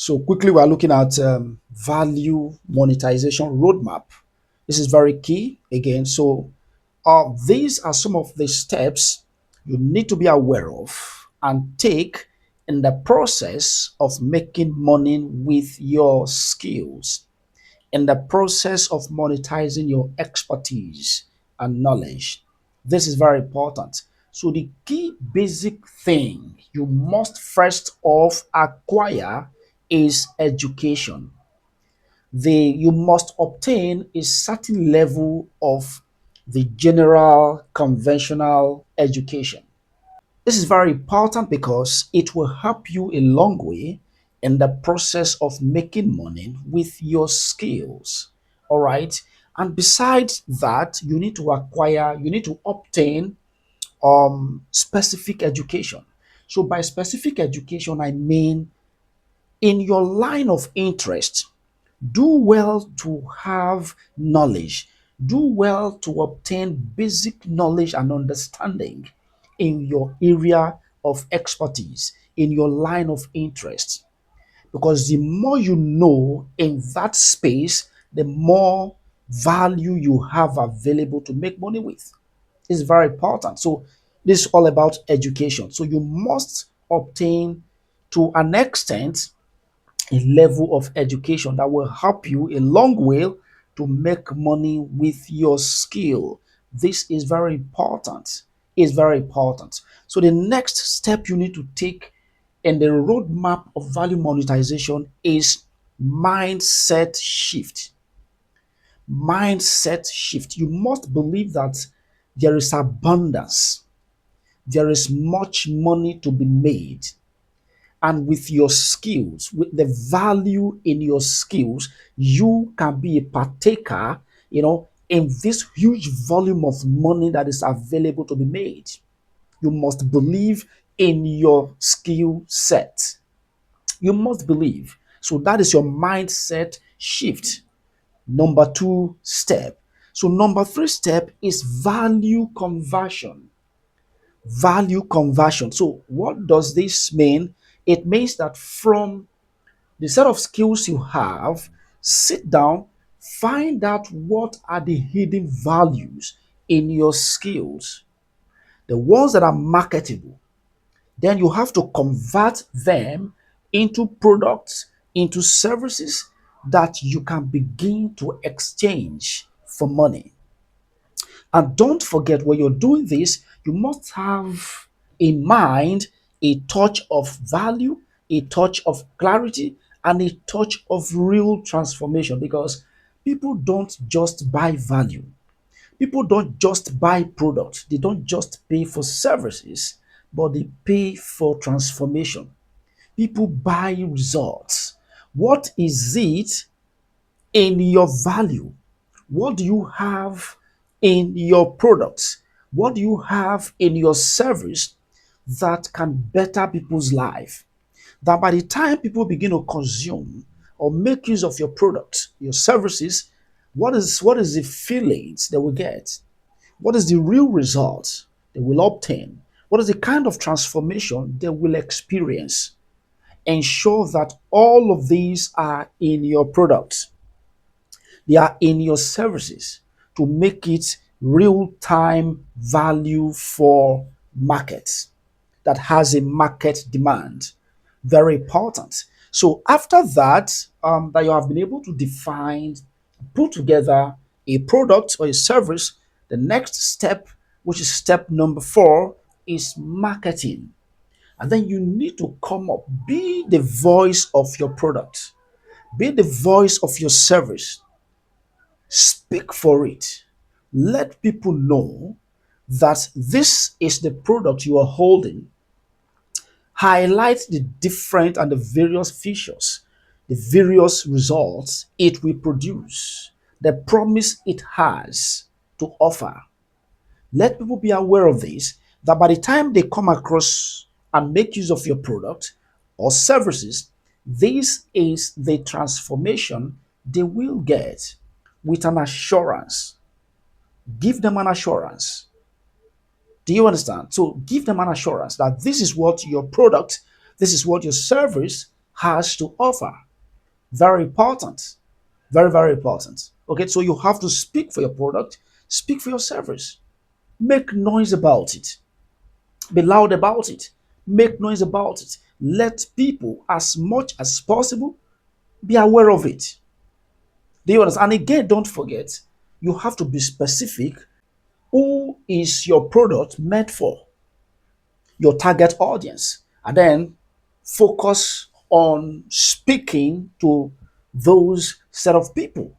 So quickly, we are looking at value monetization roadmap. This is very key again. So these are some of the steps you need to be aware of and take in the process of making money with your skills, in the process of monetizing your expertise and knowledge. This is very important. So, the key basic thing you must first off acquire is education. You must obtain a certain level of the general conventional education. This is very important because it will help you a long way in the process of making money with your skills. All right. And besides that, you need to obtain specific education. So by specific education, I mean in your line of interest, do well to have knowledge, do well to obtain basic knowledge and understanding in your area of expertise, in your line of interest. Because the more you know in that space, the more value you have available to make money with. It's very important. So, this is all about education. So, you must obtain to an extent a level of education that will help you a long way to make money with your skill. This is very important. Is very important. So the next step you need to take in the roadmap of value monetization is mindset shift. Mindset shift. You must believe that there is abundance. There is much money to be made, and with your skills, with the value in your skills, you can be a partaker, in this huge volume of money that is available to be made. You must believe in your skill set. You must believe. So that is your mindset shift. Number two step. So number three step is value conversion. Value conversion. So what does this mean? It means that from the set of skills you have, sit down, find out what are the hidden values in your skills, the ones that are marketable. Then you have to convert them into products, into services that you can begin to exchange for money. And don't forget, when you're doing this, you must have in mind a touch of value, a touch of clarity, and a touch of real transformation, because people don't just buy value. People don't just buy products. They don't just pay for services, but they pay for transformation. People buy results. What is it in your value? What do you have in your products? What do you have in your service that can better people's life? That by the time people begin to consume or make use of your products, your services, what is the feelings they will get? What is the real result they will obtain? What is the kind of transformation they will experience? Ensure that all of these are in your products. They are in your services to make it real time value for markets that has a market demand. Very important. So after that, that you have been able to define, put together a product or a service, the next step, which is step number four, is marketing. And then you need to come up, be the voice of your product, be the voice of your service. Speak for it. Let people know that this is the product you are holding. Highlight the different and the various features, the various results it will produce, the promise it has to offer. Let people be aware of this, that by the time they come across and make use of your product or services, this is the transformation they will get with an assurance. Give them an assurance. Do you understand? So give them an assurance that this is what your product, this is what your service has to offer. Very important. Very, very important. Okay, so you have to speak for your product, speak for your service, make noise about it, be loud about it, make noise about it. Let people, as much as possible, be aware of it. Do you understand? And again, don't forget, you have to be specific. Who is your product meant for? Your target audience. And then focus on speaking to those set of people.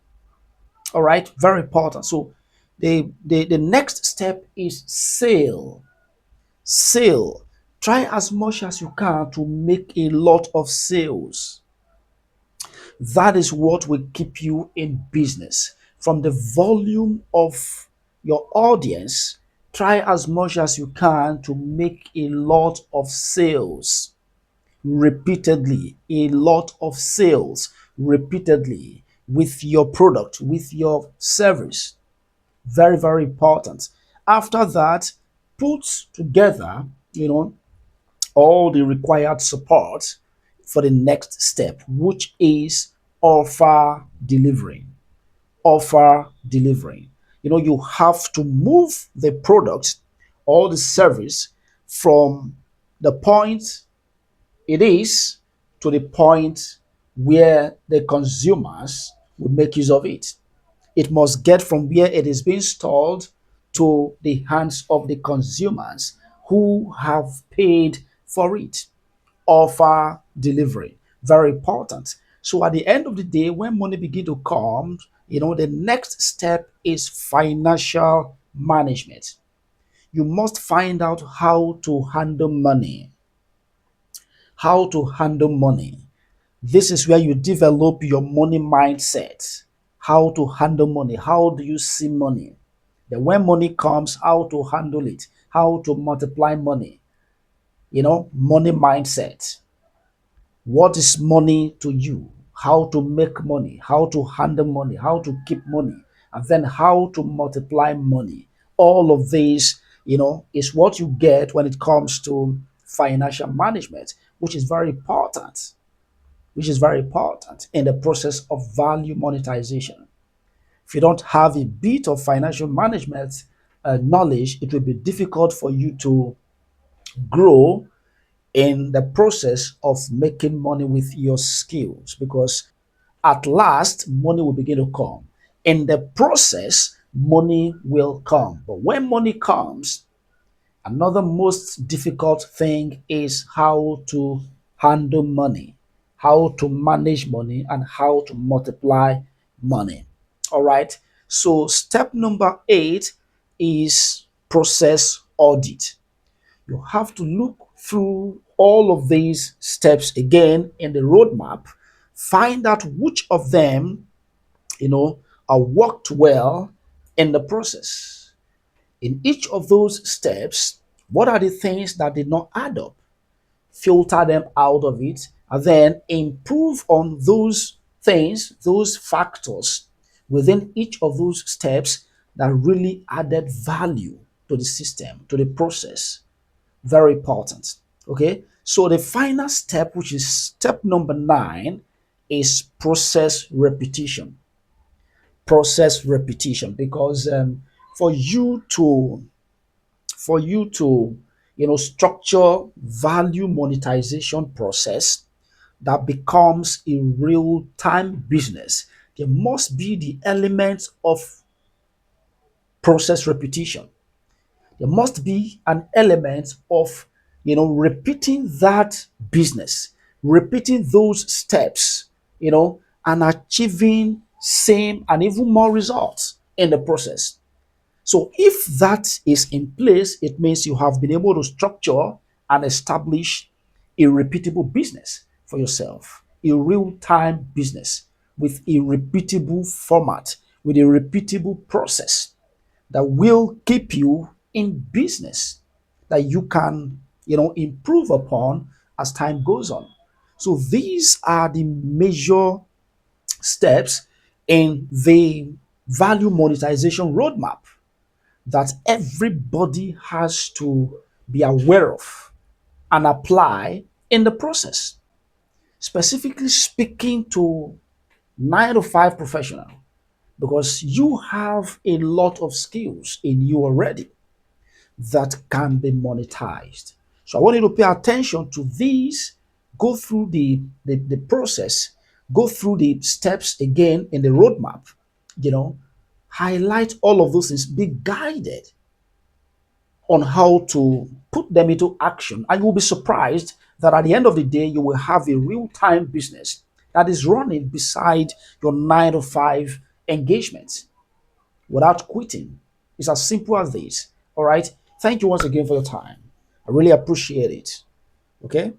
All right, very important. So the next step is sale. Sale. Try as much as you can to make a lot of sales. That is what will keep you in business. From the volume of your audience, try as much as you can to make a lot of sales repeatedly, a lot of sales repeatedly with your product, with your service. Very, very important. After that, put together, all the required support for the next step, which is offer delivering. Offer delivering. You have to move the product or the service from the point it is to the point where the consumers would make use of it. It must get from where it is being stored to the hands of the consumers who have paid for it. Offer delivery. Very important. So at the end of the day, when money begin to come, the next step is financial management. You must find out how to handle money. How to handle money. This is where you develop your money mindset. How to handle money. How do you see money? Then when money comes, how to handle it, how to multiply money. Money mindset. What is money to you? How to make money, how to handle money, how to keep money, and then how to multiply money. All of these, is what you get when it comes to financial management, which is very important, in the process of value monetization. If you don't have a bit of financial management knowledge, it will be difficult for you to grow in the process of making money with your skills, because at last money will begin to come. In the process, money will come. But when money comes, another most difficult thing is how to handle money, how to manage money, and how to multiply money. All right. So, step number 8 is process audit. You have to look through all of these steps again in the roadmap, find out which of them, are worked well in the process. In each of those steps, what are the things that did not add up? Filter them out of it, and then improve on those things, those factors within each of those steps that really added value to the system, to the process. Very important. Okay. So the final step, which is step number 9, is process repetition. Process repetition, because for you to for you to structure value monetization process that becomes a real time business, there must be the element of process repetition. There must be an element of repeating that business, repeating those steps, and achieving same and even more results in the process. So if that is in place, it means you have been able to structure and establish a repeatable business for yourself, a real-time business with a repeatable format, with a repeatable process that will keep you in business, that you can, improve upon as time goes on. So these are the major steps in the value monetization roadmap that everybody has to be aware of and apply in the process. specifically speaking to 9 to 5 professional, because you have a lot of skills in you already that can be monetized. So I want you to pay attention to these, go through the process, go through the steps again in the roadmap, you know, highlight all of those things, be guided on how to put them into action. And you'll be surprised that at the end of the day, you will have a real time business that is running beside your 9 to 5 engagements without quitting. It's as simple as this. All right. Thank you once again for your time. I really appreciate it. Okay.